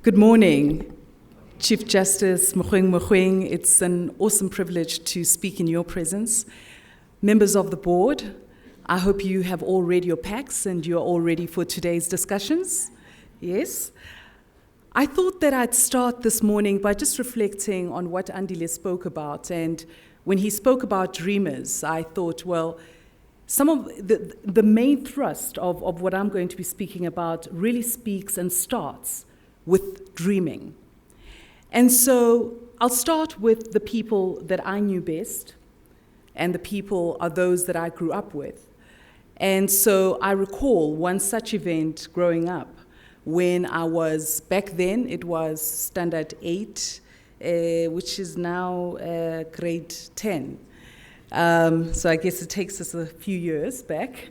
Good morning, Chief Justice Mogoeng. It's an awesome privilege to speak in your presence. Members of the board, I hope you have all read your packs and you're all ready for today's discussions. Yes? I thought that I'd start this morning by just reflecting on what Andile spoke about. And when he spoke about dreamers, I thought, well, some of the main thrust of what I'm going to be speaking about really speaks and starts with dreaming. And so I'll start with the people that I knew best, and the people are those that I grew up with. And so I recall one such event growing up when I was, back then it was standard 8, which is now grade 10. So I guess it takes us a few years back.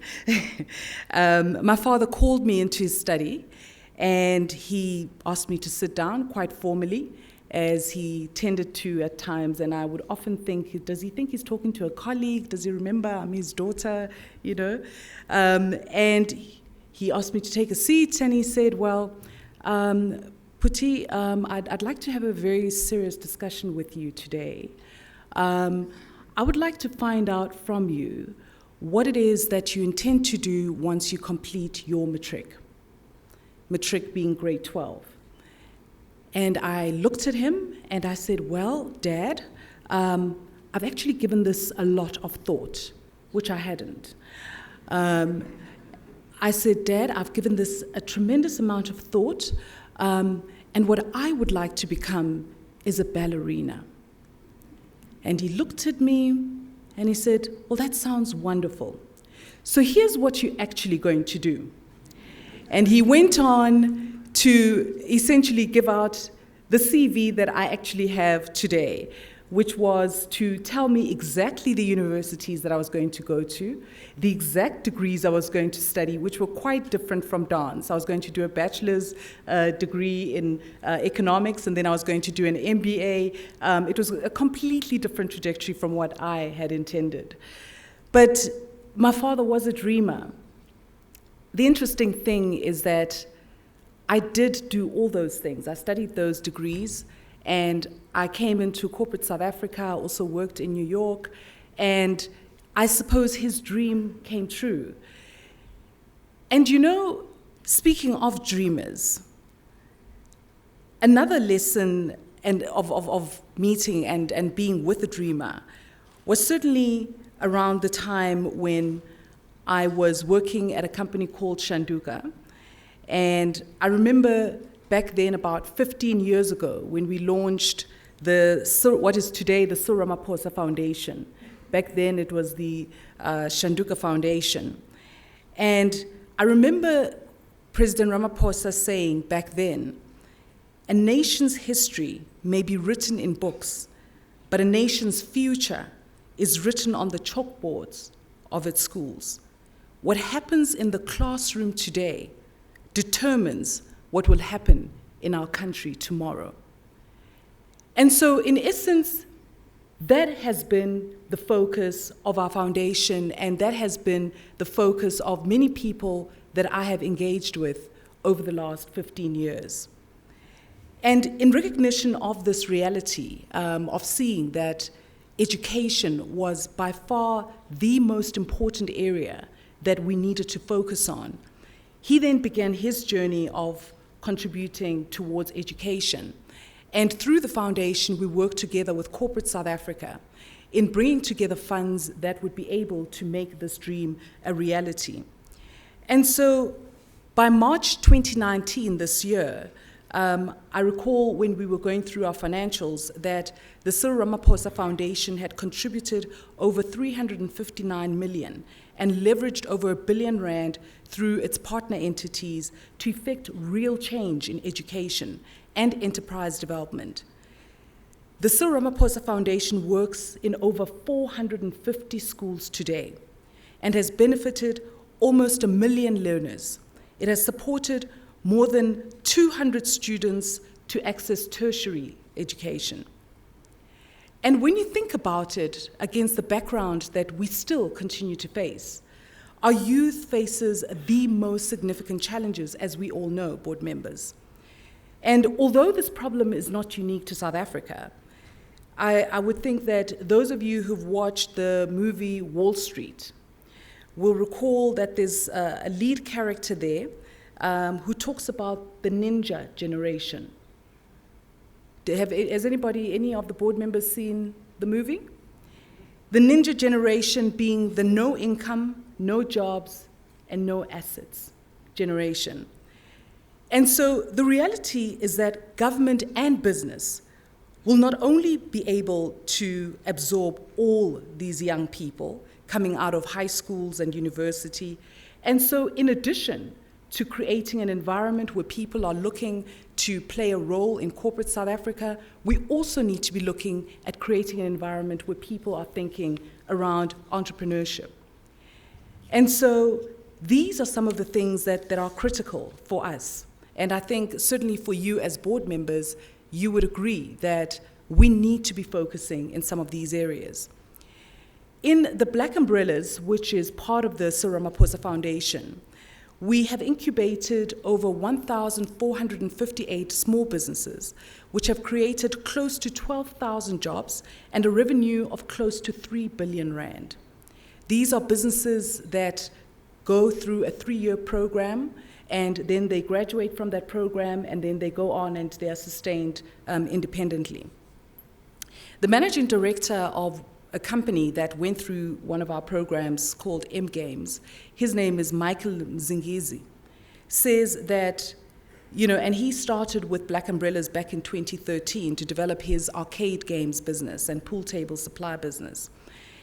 My father called me into his study, and he asked me to sit down quite formally, as he tended to at times, and I would often think, does he think he's talking to a colleague? Does he remember I'm his daughter, you know? And he asked me to take a seat, and he said, well, Phuthi, I'd like to have a very serious discussion with you today. I would like to find out from you what it is that you intend to do once you complete your matric being grade 12. And I looked at him and I said, well, Dad, I've actually given this a lot of thought, which I hadn't. I said, Dad, I've given this a tremendous amount of thought, and what I would like to become is a ballerina. And he looked at me and he said, well, that sounds wonderful. So here's what you're actually going to do. And he went on to essentially give out the CV that I actually have today, which was to tell me exactly the universities that I was going to go to, the exact degrees I was going to study, which were quite different from dance. I was going to do a bachelor's degree in economics, and then I was going to do an MBA. It was a completely different trajectory from what I had intended. But my father was a dreamer. The interesting thing is that I did do all those things. I studied those degrees, and I came into corporate South Africa. I also worked in New York, and I suppose his dream came true. And you know, speaking of dreamers, another lesson of meeting and being with a dreamer was certainly around the time when I was working at a company called Shanduka. And I remember back then, about 15 years ago, when we launched what is today the Cyril Ramaphosa Foundation. Back then, it was the Shanduka Foundation. And I remember President Ramaphosa saying back then, a nation's history may be written in books, but a nation's future is written on the chalkboards of its schools. What happens in the classroom today determines what will happen in our country tomorrow. And so, in essence, that has been the focus of our foundation, and that has been the focus of many people that I have engaged with over the last 15 years. And in recognition of this reality, of seeing that education was by far the most important area that we needed to focus on, he then began his journey of contributing towards education. And through the foundation, we worked together with corporate South Africa in bringing together funds that would be able to make this dream a reality. And so by March 2019, this year, I recall when we were going through our financials that the Cyril Ramaphosa Foundation had contributed over 359 million and leveraged over R1 billion through its partner entities to effect real change in education and enterprise development. The Cyril Ramaphosa Foundation works in over 450 schools today and has benefited almost 1 million learners. It has supported more than 200 students to access tertiary education. And when you think about it against the background that we still continue to face, our youth faces the most significant challenges, as we all know, board members. And although this problem is not unique to South Africa, I would think that those of you who've watched the movie Wall Street will recall that there's a lead character there who talks about the ninja generation. Has anybody, any of the board members seen the movie? The ninja generation being the no income, no jobs, and no assets generation. And so the reality is that government and business will not only be able to absorb all these young people coming out of high schools and university, and so in addition to creating an environment where people are looking to play a role in corporate South Africa, we also need to be looking at creating an environment where people are thinking around entrepreneurship. And so these are some of the things that are critical for us. And I think certainly for you as board members, you would agree that we need to be focusing in some of these areas. In the Black Umbrellas, which is part of the Cyril Ramaphosa Foundation, we have incubated over 1,458 small businesses, which have created close to 12,000 jobs and a revenue of close to 3 billion rand. These are businesses that go through a 3-year program, and then they graduate from that program, and then they go on and they are sustained independently. The managing director of a company that went through one of our programs called M Games, his name is Michael Mzingizi, says that, and he started with Black Umbrellas back in 2013 to develop his arcade games business and pool table supply business.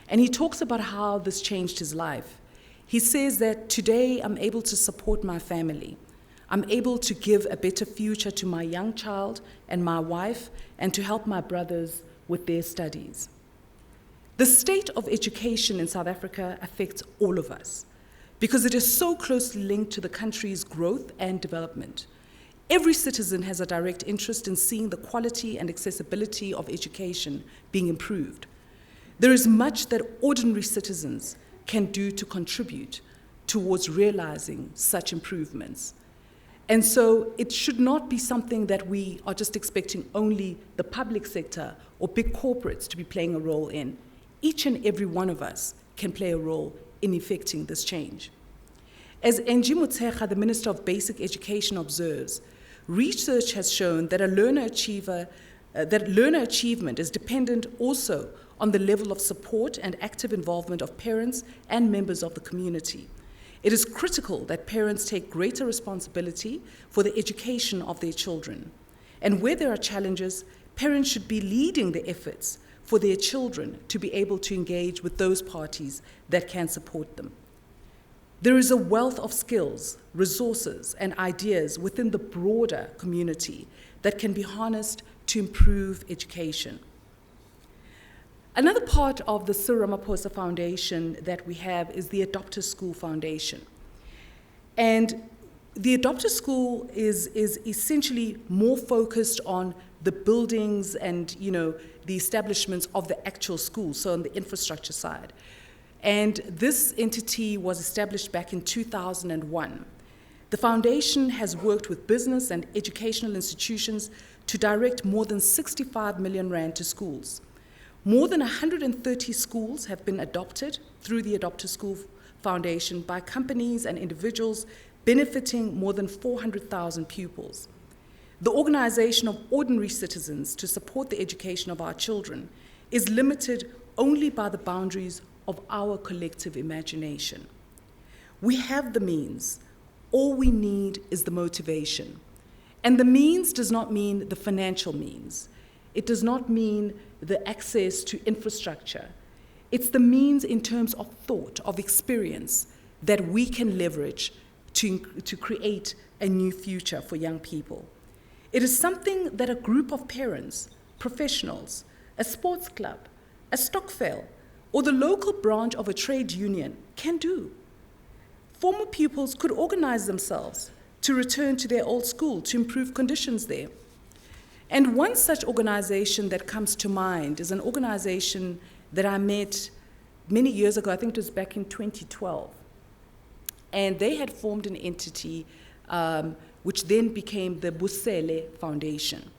And he talks about how this changed his life. He says that today I'm able to support my family. I'm able to give a better future to my young child and my wife, and to help my brothers with their studies. The state of education in South Africa affects all of us because it is so closely linked to the country's growth and development. Every citizen has a direct interest in seeing the quality and accessibility of education being improved. There is much that ordinary citizens can do to contribute towards realizing such improvements. And so it should not be something that we are just expecting only the public sector or big corporates to be playing a role in. Each and every one of us can play a role in effecting this change. As Angie Motshekga, the Minister of Basic Education, observes, research has shown that learner achievement is dependent also on the level of support and active involvement of parents and members of the community. It is critical that parents take greater responsibility for the education of their children. And where there are challenges, parents should be leading the efforts for their children to be able to engage with those parties that can support them. There is a wealth of skills, resources, and ideas within the broader community that can be harnessed to improve education. Another part of the Cyril Ramaphosa Foundation that we have is the Adopter School Foundation. And the Adopter School is essentially more focused on the buildings and the establishments of the actual school, so on the infrastructure side. And this entity was established back in 2001. The foundation has worked with business and educational institutions to direct more than 65 million rand to schools. More than 130 schools have been adopted through the Adopter School Foundation by companies and individuals, benefiting more than 400,000 pupils. The organization of ordinary citizens to support the education of our children is limited only by the boundaries of our collective imagination. We have the means. All we need is the motivation. And the means does not mean the financial means. It does not mean the access to infrastructure. It's the means in terms of thought, of experience, that we can leverage to create a new future for young people. It is something that a group of parents, professionals, a sports club, a stokvel, or the local branch of a trade union can do. Former pupils could organize themselves to return to their old school to improve conditions there. And one such organization that comes to mind is an organization that I met many years ago. I think it was back in 2012. And they had formed an entity which then became the Busele Foundation.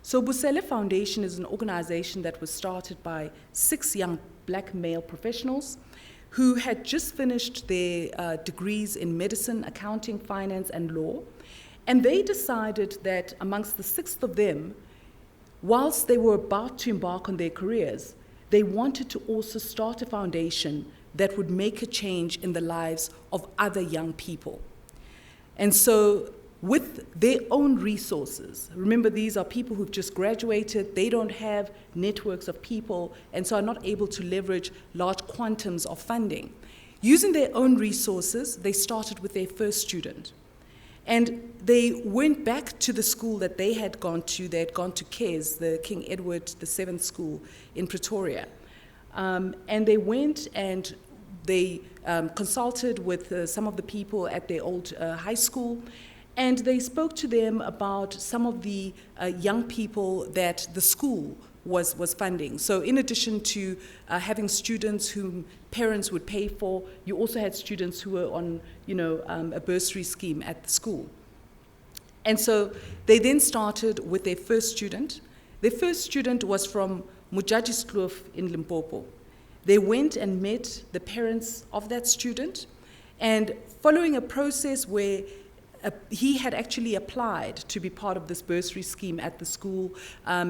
So Busele Foundation is an organization that was started by 6 young black male professionals who had just finished their degrees in medicine, accounting, finance, and law. And they decided that amongst the 6 of them, whilst they were about to embark on their careers, they wanted to also start a foundation that would make a change in the lives of other young people. And so with their own resources, remember these are people who've just graduated, they don't have networks of people, and so are not able to leverage large quantums of funding. Using their own resources, they started with their first student. And they went back to the school that they had gone to. They had gone to KES, the King Edward VII School in Pretoria. And they went and they consulted with some of the people at their old high school, and they spoke to them about some of the young people that the school was funding. So in addition to having students whom parents would pay for, you also had students who were on, a bursary scheme at the school. And so they then started with their first student. Their first student was from Mujajiskloof in Limpopo. They went and met the parents of that student, and following a process where he had actually applied to be part of this bursary scheme at the school.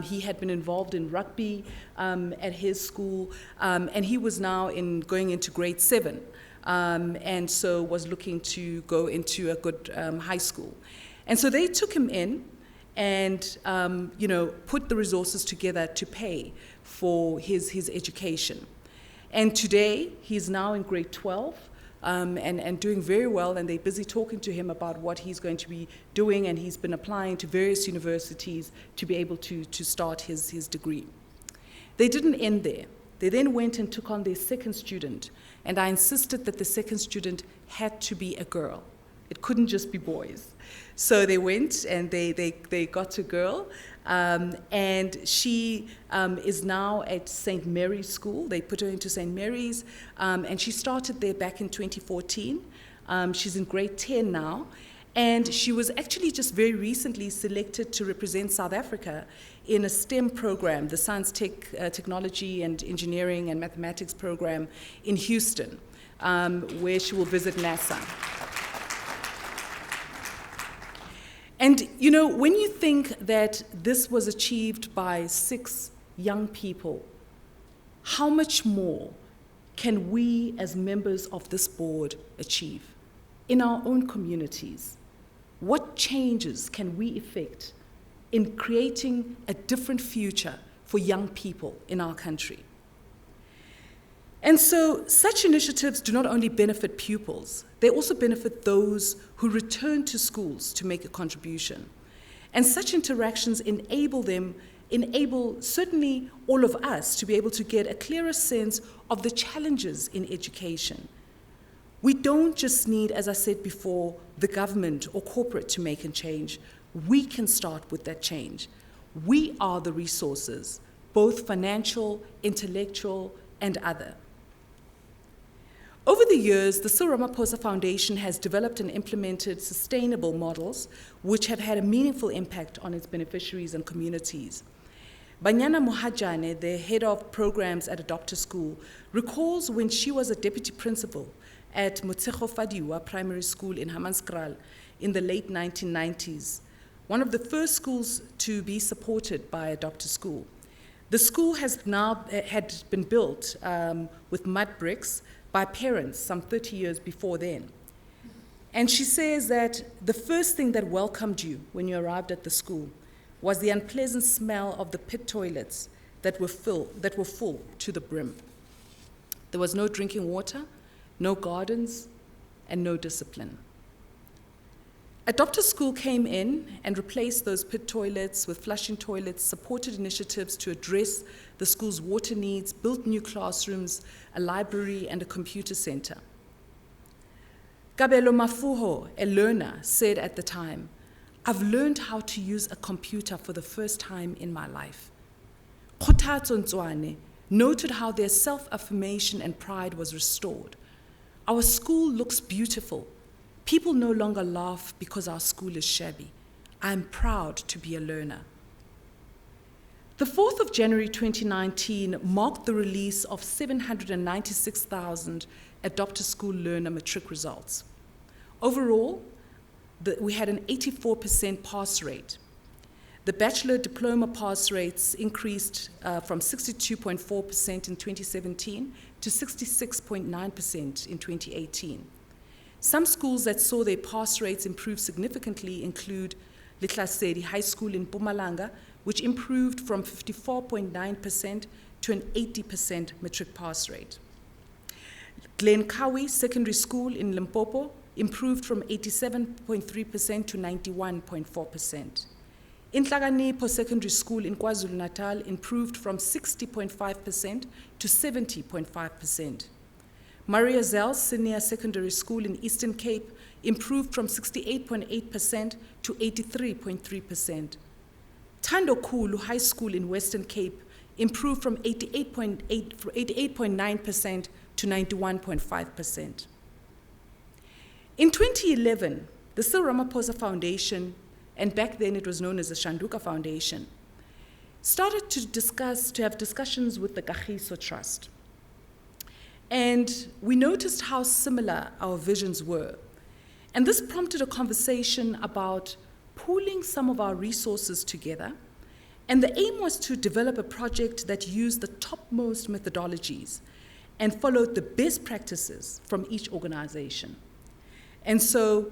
He had been involved in rugby at his school, and he was now going into grade 7, and so was looking to go into a good high school. And so they took him in and put the resources together to pay for his education. And today, he's now in grade 12, and doing very well, and they're busy talking to him about what he's going to be doing, and he's been applying to various universities to be able to start his degree. They didn't end there. They then went and took on their second student, and I insisted that the second student had to be a girl. It couldn't just be boys. So they went and they got a girl, and she is now at St. Mary's School. They put her into St. Mary's, and she started there back in 2014. She's in grade 10 now, and she was actually just very recently selected to represent South Africa in a STEM program, the Science, Technology and Engineering and Mathematics program in Houston, where she will visit NASA. And, when you think that this was achieved by 6 young people, how much more can we as members of this board achieve in our own communities? What changes can we effect in creating a different future for young people in our country? And so such initiatives do not only benefit pupils, they also benefit those who return to schools to make a contribution. And such interactions enable certainly all of us to be able to get a clearer sense of the challenges in education. We don't just need, as I said before, the government or corporate to make a change. We can start with that change. We are the resources, both financial, intellectual, and other. Over the years, the Cyril Ramaphosa Foundation has developed and implemented sustainable models which have had a meaningful impact on its beneficiaries and communities. Banyana Mohajane, the head of programs at a doctor school, recalls when she was a deputy principal at Motshego Fadiwa Primary School in Hammanskraal in the late 1990s, one of the first schools to be supported by a doctor school. The school had been built with mud bricks by parents some 30 years before then. And she says that the first thing that welcomed you when you arrived at the school was the unpleasant smell of the pit toilets that were full to the brim. There was no drinking water, no gardens, and no discipline. A doctor school came in and replaced those pit toilets with flushing toilets, supported initiatives to address the school's water needs, built new classrooms, a library, and a computer center. Kabelo Mafuho, a learner, said at the time, "I've learned how to use a computer for the first time in my life." Kgothatso Ntswane noted how their self-affirmation and pride was restored. "Our school looks beautiful. People no longer laugh because our school is shabby. I'm proud to be a learner. The 4th of January 2019 marked the release of 796,000 Adopt a School learner matric results. Overall, we had an 84% pass rate. The bachelor diploma pass rates increased from 62.4% in 2017 to 66.9% in 2018. Some schools that saw their pass rates improve significantly include Litlasedi High School in Mpumalanga, which improved from 54.9% to an 80% matric pass rate. Glencowie Secondary School in Limpopo improved from 87.3% to 91.4%. Inhlakanipho Secondary School in KwaZulu-Natal improved from 60.5% to 70.5%. Maria Zell Senior Secondary School in Eastern Cape improved from 68.8% to 83.3%. Tandokulu High School in Western Cape improved from 88.9% to 91.5%. In 2011, the Cyril Ramaphosa Foundation, and back then it was known as the Shanduka Foundation, started to have discussions with the Kagiso Trust. And we noticed how similar our visions were. And this prompted a conversation about pooling some of our resources together. And the aim was to develop a project that used the topmost methodologies and followed the best practices from each organization. And so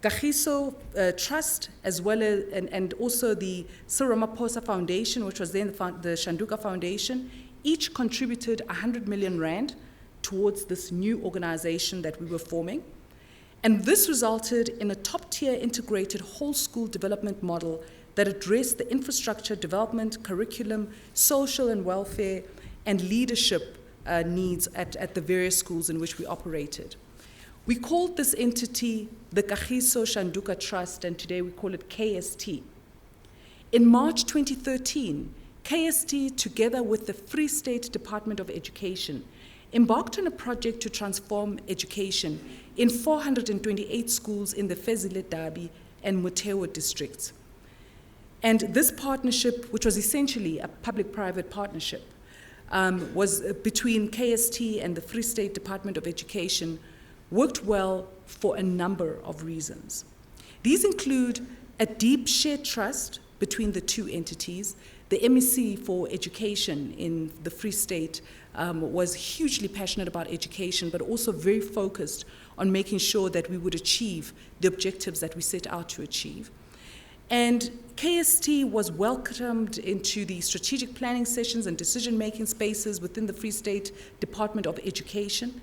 Kagiso Trust, as well as, and also the Cyril Ramaphosa Foundation, which was then the Shanduka Foundation, each contributed 100 million rand towards this new organization that we were forming. And this resulted in a top-tier integrated whole school development model that addressed the infrastructure, development, curriculum, social and welfare, and leadership needs at the various schools in which we operated. We called this entity the Kagiso Shanduka Trust, and today we call it KST. In March 2013, KST, together with the Free State Department of Education, embarked on a project to transform education in 428 schools in the Fezile Dabi and Motheo districts. And this partnership, which was essentially a public-private partnership, was between KST and the Free State Department of Education, worked well for a number of reasons. These include a deep shared trust between the two entities. The MEC for Education in the Free State was hugely passionate about education, but also very focused on making sure that we would achieve the objectives that we set out to achieve. And KST was welcomed into the strategic planning sessions and decision-making spaces within the Free State Department of Education.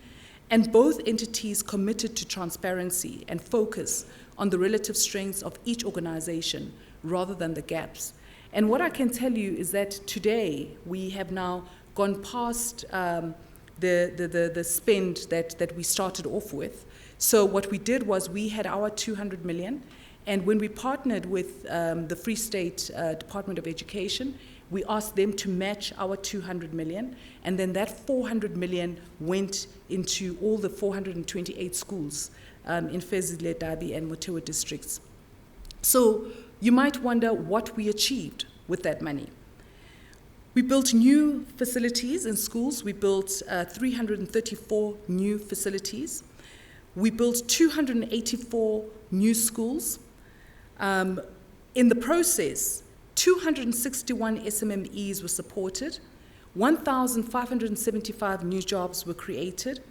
And both entities committed to transparency and focus on the relative strengths of each organization rather than the gaps. And what I can tell you is that today we have now gone past the spend that we started off with. So what we did was we had our 200 million, and when we partnered with the Free State Department of Education, we asked them to match our 200 million, and then that 400 million went into all the 428 schools in Fezile Dabi and Motheo districts. So you might wonder what we achieved with that money. We built new facilities in schools. We built 334 new facilities. We built 284 new schools. In the process, 261 SMMEs were supported, 1,575 new jobs were created,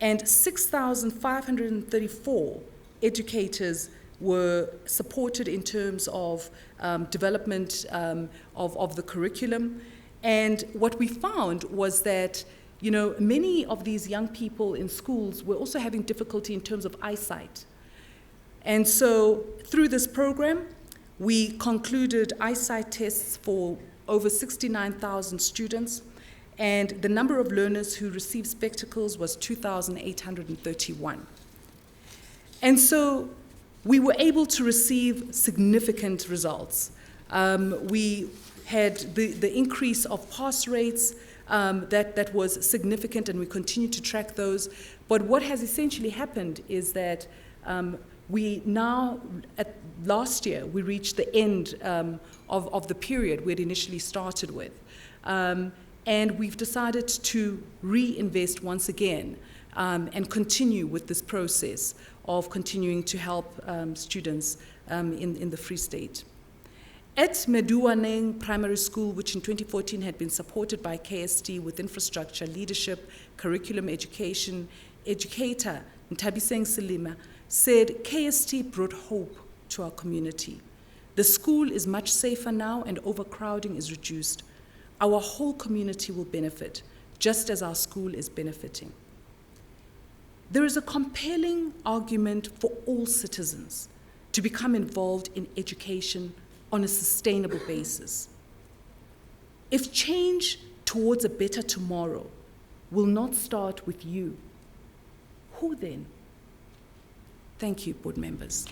and 6,534 educators were supported in terms of development of the curriculum. And what we found was that, you know, many of these young people in schools were also having difficulty in terms of eyesight. And so through this program, we concluded eyesight tests for over 69,000 students, and the number of learners who received spectacles was 2,831. And so we were able to receive significant results. We had the increase of pass rates that was significant, and we continue to track those. But what has essentially happened is that We now, last year, we reached the end of the period we had initially started with. And we've decided to reinvest once again and continue with this process of continuing to help students in the Free State. At Meduaneng Primary School, which in 2014 had been supported by KST with infrastructure, leadership, curriculum education, educator Ntabiseng Selima said, KST brought hope to our community. The school is much safer now and overcrowding is reduced. Our whole community will benefit, just as our school is benefiting. There is a compelling argument for all citizens to become involved in education on a sustainable basis. If change towards a better tomorrow will not start with you, who then? Thank you, board members.